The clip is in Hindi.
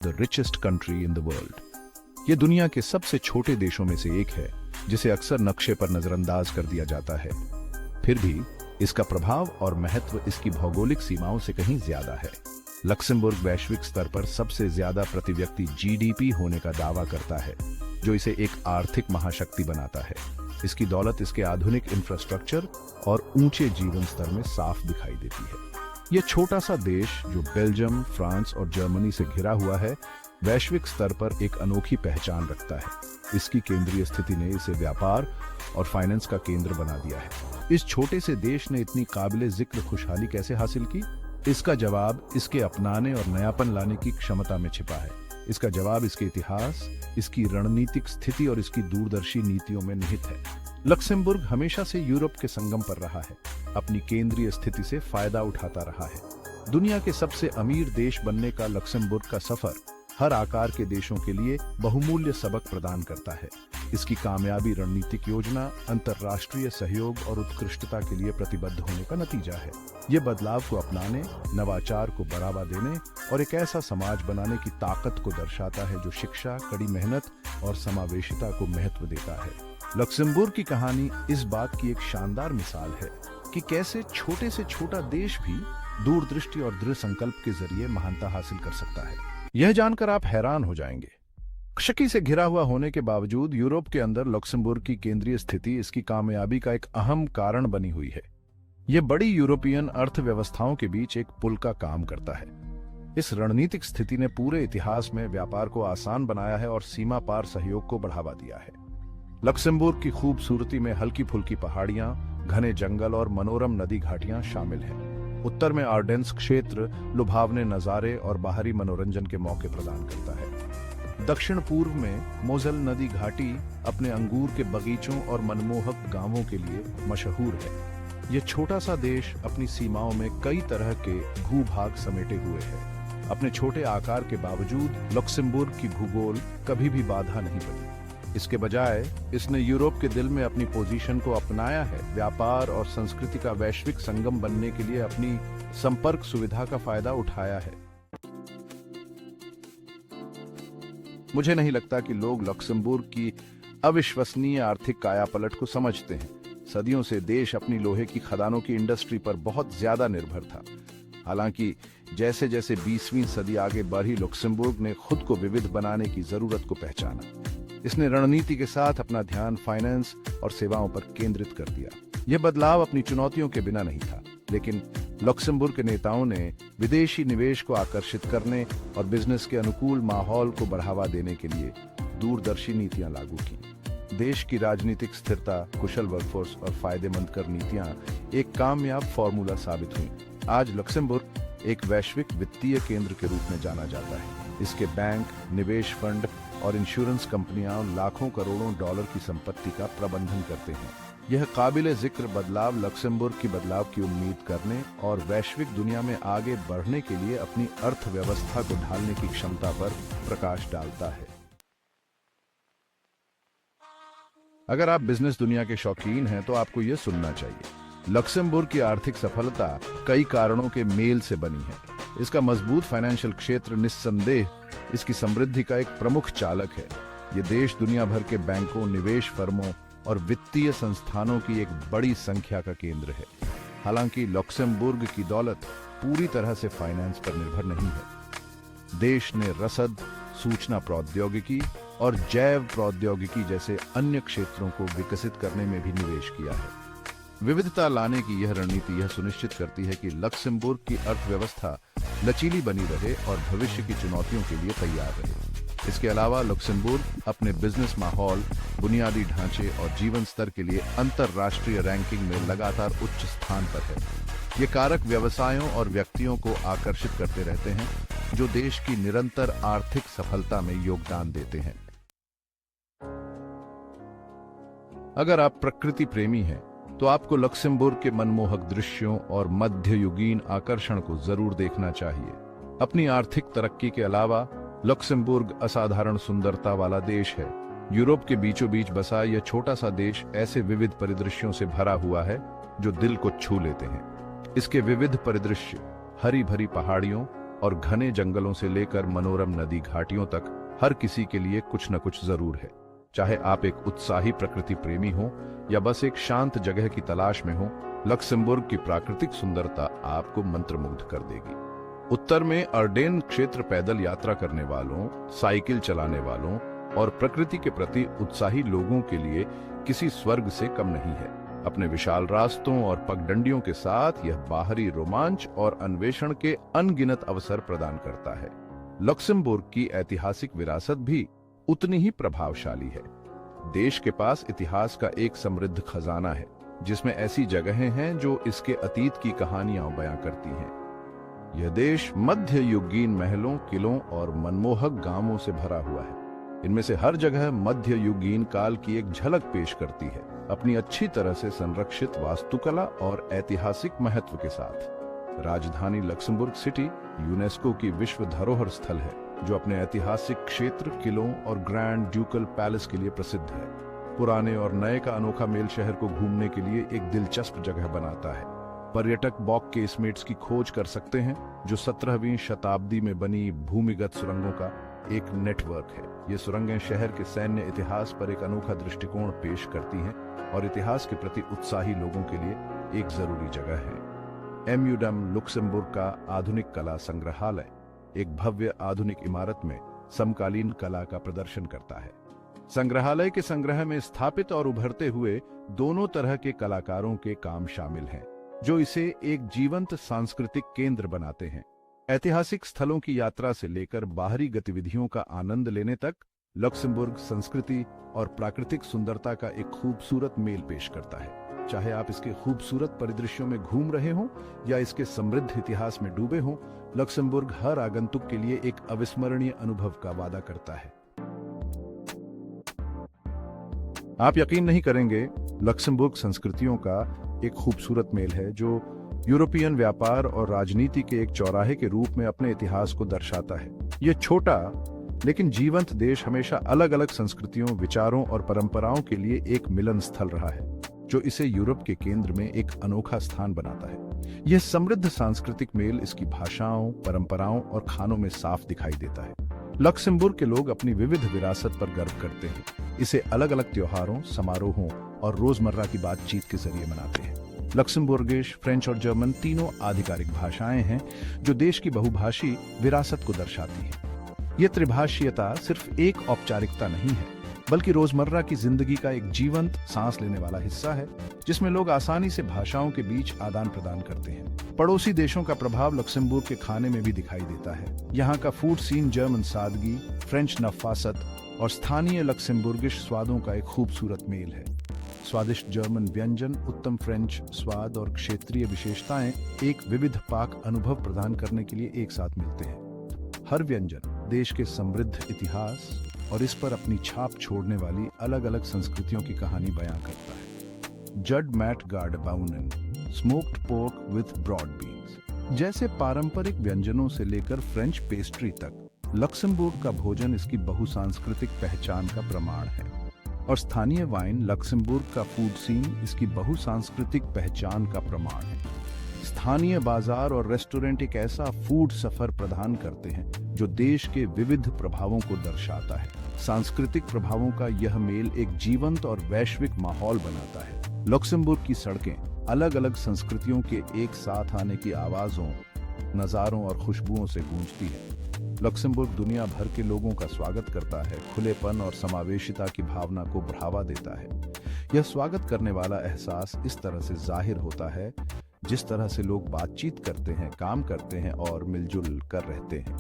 The richest country in the world. ये दुनिया के सबसे छोटे देशों में से एक है जिसे अक्सर नक्शे पर नजरअंदाज कर दिया जाता है। फिर भी इसका प्रभाव और महत्व इसकी भौगोलिक सीमाओं से कहीं ज्यादा है। लक्समबर्ग वैश्विक स्तर पर सबसे ज्यादा प्रति व्यक्ति जीडीपी होने का दावा करता है, जो इसे एक आर्थिक महाशक्ति बनाता है। इसकी दौलत इसके आधुनिक इंफ्रास्ट्रक्चर और ऊंचे जीवन स्तर में साफ दिखाई देती है। यह छोटा सा देश जो बेल्जियम, फ्रांस और जर्मनी से घिरा हुआ है, वैश्विक स्तर पर एक अनोखी पहचान रखता है। इसकी केंद्रीय स्थिति ने इसे व्यापार और फाइनेंस का केंद्र बना दिया है। इस छोटे से देश ने इतनी काबिले जिक्र खुशहाली कैसे हासिल की? इसका जवाब इसके अपनाने और नयापन लाने की क्षमता में छिपा है। इसका जवाब इसके इतिहास, इसकी रणनीतिक स्थिति और इसकी दूरदर्शी नीतियों में निहित है। लक्समबर्ग हमेशा से यूरोप के संगम पर रहा है, अपनी केंद्रीय स्थिति से फायदा उठाता रहा है। दुनिया के सबसे अमीर देश बनने का लक्समबर्ग का सफर हर आकार के देशों के लिए बहुमूल्य सबक प्रदान करता है। इसकी कामयाबी रणनीतिक योजना, अंतर्राष्ट्रीय सहयोग और उत्कृष्टता के लिए प्रतिबद्ध होने का नतीजा है। ये बदलाव को अपनाने, नवाचार को बढ़ावा देने और एक ऐसा समाज बनाने की ताकत को दर्शाता है जो शिक्षा, कड़ी मेहनत और समावेशिता को महत्व देता है। लक्समबर्ग की कहानी इस बात की एक शानदार मिसाल है कि कैसे छोटे से छोटा देश भी दूरदृष्टि और दृढ़ संकल्प के जरिए महानता हासिल कर सकता है। यह जानकर आप हैरान हो जाएंगे। क्षति से घिरा हुआ होने के बावजूद यूरोप के अंदर लक्समबर्ग की केंद्रीय स्थिति इसकी कामयाबी का एक अहम कारण बनी हुई है। यह बड़ी यूरोपियन अर्थव्यवस्थाओं के बीच एक पुल का काम करता है। इस रणनीतिक स्थिति ने पूरे इतिहास में व्यापार को आसान बनाया है और सीमा पार सहयोग को बढ़ावा दिया है। लक्समबर्ग की खूबसूरती में हल्की फुल्की पहाड़ियां, घने जंगल और मनोरम नदी घाटियां शामिल हैं। उत्तर में आर्डेन्स क्षेत्र लुभावने नजारे और बाहरी मनोरंजन के मौके प्रदान करता है। दक्षिण पूर्व में मोजल नदी घाटी अपने अंगूर के बगीचों और मनमोहक गांवों के लिए मशहूर है। यह छोटा सा देश अपनी सीमाओं में कई तरह के भूभाग समेटे हुए है। अपने छोटे आकार के बावजूद लक्समबर्ग की भूगोल कभी भी बाधा नहीं बनी। इसके बजाय इसने यूरोप के दिल में अपनी पोजीशन को अपनाया है। व्यापार और संस्कृति का वैश्विक संगम बनने के लिए अपनी संपर्क सुविधा का फायदा उठाया है। मुझे नहीं लगता कि लोग लक्समबर्ग की अविश्वसनीय आर्थिक कायापलट को समझते हैं। सदियों से देश अपनी लोहे की खदानों की इंडस्ट्री पर बहुत ज्यादा निर्भर था। हालांकि जैसे जैसे 20वीं सदी आगे बढ़ी, लक्समबर्ग ने खुद को विविध बनाने की जरूरत को पहचाना। इसने रणनीति के साथ अपना ध्यान फाइनेंस और सेवाओं पर केंद्रित कर दिया। यह बदलाव अपनी चुनौतियों के बिना नहीं था, लेकिन लक्समबर्ग के नेताओं ने विदेशी निवेश को आकर्षित करने और बिजनेस के अनुकूल माहौल को बढ़ावा देने के लिए दूरदर्शी नीतियां लागू की। देश की राजनीतिक स्थिरता, कुशल वर्कफोर्स और फायदेमंद कर नीतियां एक कामयाब फॉर्मूला साबित हुई। आज लक्समबर्ग एक वैश्विक वित्तीय केंद्र के रूप में जाना जाता है। इसके बैंक, निवेश फंड और इंश्योरेंस कंपनियां लाखों करोड़ों डॉलर की संपत्ति का प्रबंधन करते हैं। यह काबिले जिक्र बदलाव लक्समबर्ग की बदलाव की उम्मीद करने और वैश्विक दुनिया में आगे बढ़ने के लिए अपनी अर्थव्यवस्था को ढालने की क्षमता पर प्रकाश डालता है। अगर आप बिजनेस दुनिया के शौकीन हैं तो आपको यह सुनना चाहिए। लक्समबर्ग की आर्थिक सफलता कई कारणों के मेल से बनी है। इसका मजबूत फाइनेंशियल क्षेत्र निस्संदेह इसकी समृद्धि का एक प्रमुख चालक है। ये देश दुनिया भर के बैंकों, निवेश फर्मों और वित्तीय संस्थानों की एक बड़ी संख्या का केंद्र है। हालांकि लक्समबर्ग की दौलत पूरी तरह से फाइनेंस पर निर्भर नहीं है। देश ने रसद, सूचना प्रौद्योगिकी और जैव प्रौद्योगिकी जैसे अन्य क्षेत्रों को विकसित करने में भी निवेश किया है। विविधता लाने की यह रणनीति यह सुनिश्चित करती है कि लक्समबर्ग की अर्थव्यवस्था लचीली बनी रहे और भविष्य की चुनौतियों के लिए तैयार रहे। इसके अलावा लक्समबर्ग अपने बिजनेस माहौल, बुनियादी ढांचे और जीवन स्तर के लिए अंतर्राष्ट्रीय रैंकिंग में लगातार उच्च स्थान पर है। ये कारक व्यवसायों और व्यक्तियों को आकर्षित करते रहते हैं जो देश की निरंतर आर्थिक सफलता में योगदान देते हैं। अगर आप प्रकृति प्रेमी हैं तो आपको लक्समबर्ग के मनमोहक दृश्यों और मध्ययुगीन आकर्षण को जरूर देखना चाहिए। अपनी आर्थिक तरक्की के अलावा लक्समबर्ग असाधारण सुंदरता वाला देश है। यूरोप के बीचों बीच बसा यह छोटा सा देश ऐसे विविध परिदृश्यों से भरा हुआ है जो दिल को छू लेते हैं। इसके विविध परिदृश्य हरी भरी पहाड़ियों, और घने जंगलों से लेकर मनोरम नदी घाटियों तक हर किसी के लिए कुछ न कुछ जरूर है। चाहे आप एक उत्साही प्रकृति प्रेमी हो या बस एक शांत जगह की तलाश में हो, लक्समबर्ग की प्राकृतिक सुंदरता आपको मंत्रमुग्ध कर देगी। उत्तर में अर्डेन क्षेत्र पैदल यात्रा करने वालों, साइकिल चलाने वालों और प्रकृति के प्रति उत्साही लोगों के लिए किसी स्वर्ग से कम नहीं है। अपने विशाल रास्तों और पगडंडियों के साथ यह बाहरी रोमांच और अन्वेषण के अनगिनत अवसर प्रदान करता है। लक्समबर्ग की ऐतिहासिक विरासत भी उतनी ही प्रभावशाली है। देश के पास इतिहास का एक समृद्ध खजाना है, जिसमें ऐसी जगहें हैं जो इसके अतीत की कहानियां बयां करती हैं। यह देश मध्य युगीन महलों, किलों और मनमोहक गांवों से भरा हुआ है। इनमें से हर जगह मध्य युगीन काल की एक झलक पेश करती है, अपनी अच्छी तरह से संरक्षित वास्तुकला और ऐतिहासिक महत्व के साथ। राजधानी लक्समबर्ग सिटी यूनेस्को की विश्व धरोहर स्थल है, जो अपने ऐतिहासिक क्षेत्र, किलों और ग्रैंड ड्यूकल पैलेस के लिए प्रसिद्ध है। पुराने और नए का अनोखा मेल शहर को घूमने के लिए एक दिलचस्प जगह बनाता है। पर्यटक बॉक केसमेट्स की खोज कर सकते हैं, जो 17वीं शताब्दी में बनी भूमिगत सुरंगों का एक नेटवर्क है। ये सुरंगें शहर के सैन्य इतिहास पर एक अनोखा दृष्टिकोण पेश करती हैं और इतिहास के प्रति उत्साही लोगों के लिए एक जरूरी जगह है। म्यूजियम लक्समबर्ग का आधुनिक कला संग्रहालय एक भव्य आधुनिक इमारत में समकालीन कला का प्रदर्शन करता है। संग्रहालय के संग्रह में स्थापित और उभरते हुए दोनों तरह के कलाकारों के काम शामिल हैं, जो इसे एक जीवंत सांस्कृतिक केंद्र बनाते हैं। ऐतिहासिक स्थलों की यात्रा से लेकर बाहरी गतिविधियों का आनंद लेने तक, लक्समबर्ग संस्कृति और प्राकृतिक सुंदरता का एक खूबसूरत मेल पेश करता है। चाहे आप इसके खूबसूरत परिदृश्यों में घूम रहे हों या इसके समृद्ध इतिहास में डूबे हों, लक्समबर्ग हर आगंतुक के लिए एक अविस्मरणीय अनुभव का वादा करता है। आप यकीन नहीं करेंगे, लक्समबर्ग संस्कृतियों का एक खूबसूरत मेल है, जो यूरोपियन व्यापार और राजनीति के एक चौराहे के रूप में अपने इतिहास को दर्शाता है। यह छोटा लेकिन जीवंत देश हमेशा अलग अलग संस्कृतियों, विचारों और परंपराओं के लिए एक मिलन स्थल रहा है, जो इसे यूरोप के केंद्र में एक अनोखा स्थान बनाता है। यह समृद्ध सांस्कृतिक मेल इसकी भाषाओं, परंपराओं और खानों में साफ दिखाई देता है। लक्समबर्ग के लोग अपनी विविध विरासत पर गर्व करते हैं। इसे अलग अलग त्योहारों, समारोहों और रोजमर्रा की बातचीत के जरिए मनाते हैं। लक्समबर्गिश, फ्रेंच और जर्मन तीनों आधिकारिक भाषाएं हैं, जो देश की बहुभाषी विरासत को दर्शाती हैं। यह त्रिभाषीयता सिर्फ एक औपचारिकता नहीं है, बल्कि रोजमर्रा की जिंदगी का एक जीवंत, सांस लेने वाला हिस्सा है, जिसमें लोग आसानी से भाषाओं के बीच आदान प्रदान करते हैं। पड़ोसी देशों का प्रभाव लक्समबर्ग के खाने में भी दिखाई देता है। यहाँ का फूड सीन जर्मन सादगी, फ्रेंच नफासत और स्थानीय लक्समबर्गिश स्वादों का एक खूबसूरत मेल है। स्वादिष्ट जर्मन व्यंजन, उत्तम फ्रेंच स्वाद और क्षेत्रीय विशेषताएं एक विविध पाक अनुभव प्रदान करने के लिए एक साथ मिलते हैं। हर व्यंजन देश के समृद्ध इतिहास और इस पर अपनी छाप छोड़ने वाली अलग अलग संस्कृतियों की कहानी बयां करता है। Judd mat Gaardebounen, smoked pork with broad beans जैसे पारंपरिक व्यंजनों से लेकर फ्रेंच पेस्ट्री तक, लक्समबर्ग का भोजन इसकी बहुसांस्कृतिक पहचान का प्रमाण है। और स्थानीय वाइन, लक्समबर्ग का फूड सीन इसकी बहुसांस्कृतिक पहचान का प्रमाण है। स्थानीय बाजार और रेस्टोरेंट एक ऐसा फूड सफर प्रदान करते हैं जो देश के विविध प्रभावों को दर्शाता है। सांस्कृतिक प्रभावों का यह मेल एक जीवंत और वैश्विक माहौल बनाता है। लक्समबर्ग की सड़कें अलग अलग संस्कृतियों के एक साथ आने की आवाजों, नजारों और खुशबुओं से गूंजती है। लक्समबर्ग दुनिया भर के लोगों का स्वागत करता है, खुलेपन और समावेशिता की भावना को बढ़ावा देता है। यह स्वागत करने वाला एहसास इस तरह से जाहिर होता है जिस तरह से लोग बातचीत करते हैं, काम करते हैं और मिलजुल कर रहते हैं।